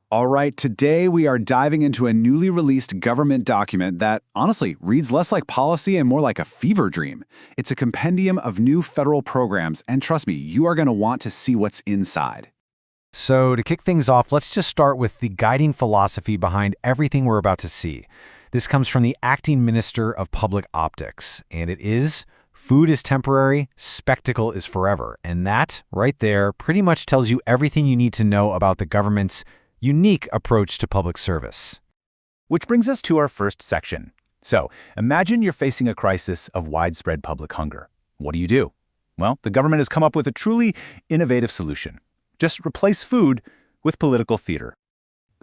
All right, today we are diving into a newly released government document that, honestly, reads less like policy and more like a fever dream. It's a compendium of new federal programs, and trust me, you are going to want to see what's inside. So to kick things off, let's just start with the guiding philosophy behind everything we're about to see. This comes from the acting minister of public optics, and it is, food is temporary, spectacle is forever. And that, right there, pretty much tells you everything you need to know about the government's unique approach to public service. Which brings us to our first section. So, imagine you're facing a crisis of widespread public hunger. What do? Well, the government has come up with a truly innovative solution. Just replace food with political theater.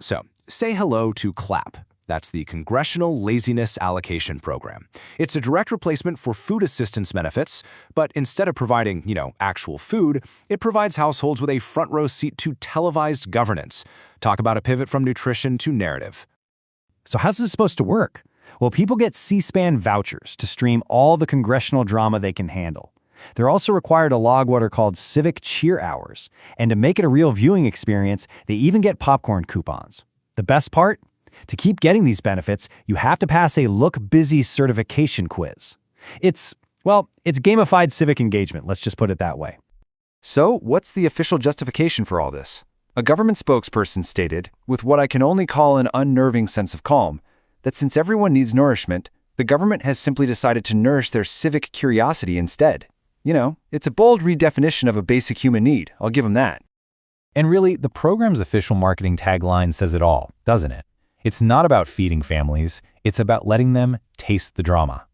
So, say hello to CLAP. That's the Congressional Laziness Allocation Program. It's a direct replacement for food assistance benefits, but instead of providing, actual food, it provides households with a front-row seat to televised governance. Talk about a pivot from nutrition to narrative. So how's this supposed to work? Well, people get C-SPAN vouchers to stream all the congressional drama they can handle. They're also required to log what are called civic cheer hours, and to make it a real viewing experience, they even get popcorn coupons. The best part? To keep getting these benefits, you have to pass a Look Busy certification quiz. It's gamified civic engagement, let's just put it that way. So, what's the official justification for all this? A government spokesperson stated, with what I can only call an unnerving sense of calm, that since everyone needs nourishment, the government has simply decided to nourish their civic curiosity instead. It's a bold redefinition of a basic human need, I'll give them that. And really, the program's official marketing tagline says it all, doesn't it? It's not about feeding families, it's about letting them taste the drama.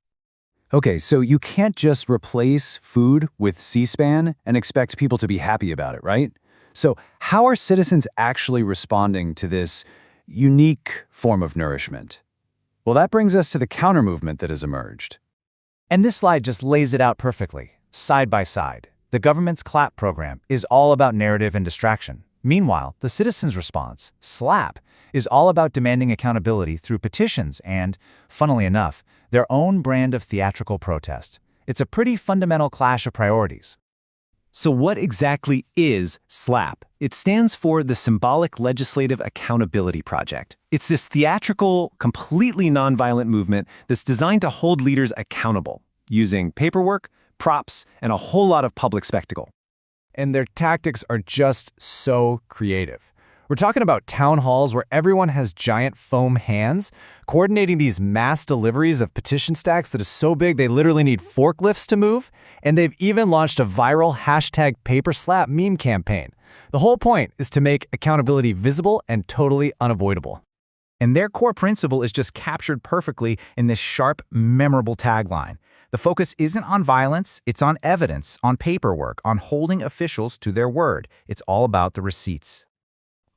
Okay, so you can't just replace food with C-SPAN and expect people to be happy about it, right? So how are citizens actually responding to this unique form of nourishment? Well, that brings us to the counter-movement that has emerged. And this slide just lays it out perfectly, side by side. The government's CLAP program is all about narrative and distraction. Meanwhile, the citizens' response, SLAP, is all about demanding accountability through petitions and, funnily enough, their own brand of theatrical protest. It's a pretty fundamental clash of priorities. So what exactly is SLAP? It stands for the Symbolic Legislative Accountability Project. It's this theatrical, completely nonviolent movement that's designed to hold leaders accountable, using paperwork, props, and a whole lot of public spectacle. And their tactics are just so creative. We're talking about town halls where everyone has giant foam hands, coordinating these mass deliveries of petition stacks that are so big they literally need forklifts to move, and they've even launched a viral #PaperSlap meme campaign. The whole point is to make accountability visible and totally unavoidable. And their core principle is just captured perfectly in this sharp, memorable tagline. The focus isn't on violence, it's on evidence, on paperwork, on holding officials to their word. It's all about the receipts.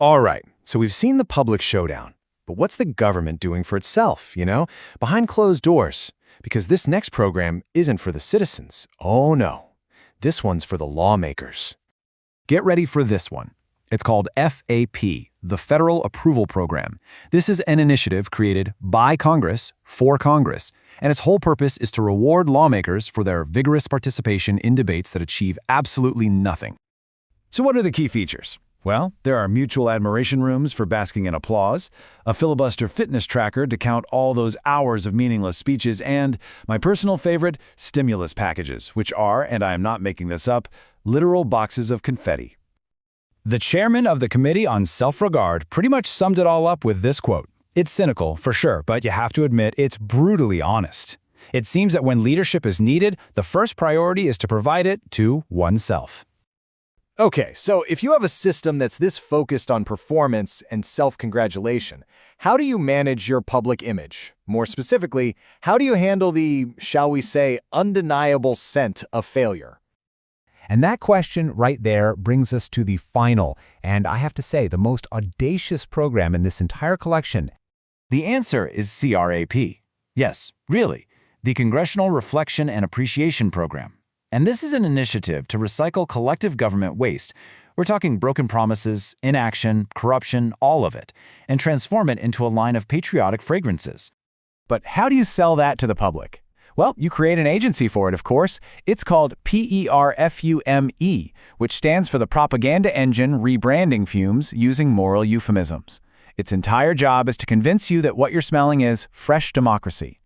All right, so we've seen the public showdown. But what's the government doing for itself, behind closed doors? Because this next program isn't for the citizens. Oh no, this one's for the lawmakers. Get ready for this one. It's called FAP, the Federal Approval Program. This is an initiative created by Congress for Congress, and its whole purpose is to reward lawmakers for their vigorous participation in debates that achieve absolutely nothing. So what are the key features? Well, there are mutual admiration rooms for basking in applause, a filibuster fitness tracker to count all those hours of meaningless speeches, and, my personal favorite, stimulus packages, which are, and I am not making this up, literal boxes of confetti. The chairman of the Committee on Self-Regard pretty much summed it all up with this quote. It's cynical, for sure, but you have to admit it's brutally honest. It seems that when leadership is needed, the first priority is to provide it to oneself. Okay, so if you have a system that's this focused on performance and self-congratulation, how do you manage your public image? More specifically, how do you handle the, shall we say, undeniable scent of failure? And that question right there brings us to the final, and I have to say, the most audacious program in this entire collection. The answer is CRAP. Yes, really, the Congressional Reflection and Appreciation Program. And this is an initiative to recycle collective government waste. We're talking broken promises, inaction, corruption, all of it, and transform it into a line of patriotic fragrances. But how do you sell that to the public? Well, you create an agency for it, of course. It's called PERFUME, which stands for the Propaganda Engine Rebranding Fumes Using Moral Euphemisms. Its entire job is to convince you that what you're smelling is fresh democracy.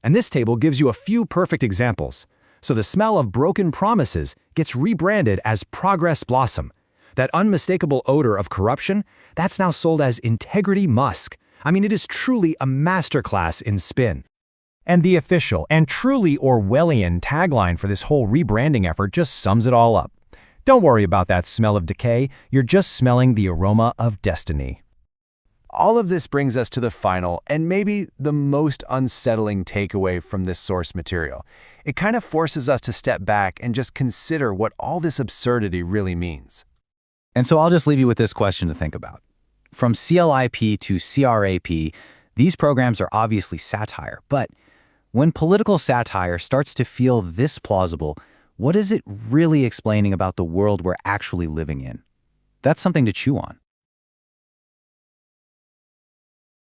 And this table gives you a few perfect examples. So the smell of broken promises gets rebranded as Progress Blossom. That unmistakable odor of corruption, that's now sold as Integrity Musk. I mean, it is truly a masterclass in spin. And the official and truly Orwellian tagline for this whole rebranding effort just sums it all up. Don't worry about that smell of decay, you're just smelling the aroma of destiny. All of this brings us to the final and maybe the most unsettling takeaway from this source material. It kind of forces us to step back and just consider what all this absurdity really means. And so I'll just leave you with this question to think about. From CLIP to CRAP, these programs are obviously satire, but when political satire starts to feel this plausible, what is it really explaining about the world we're actually living in? That's something to chew on.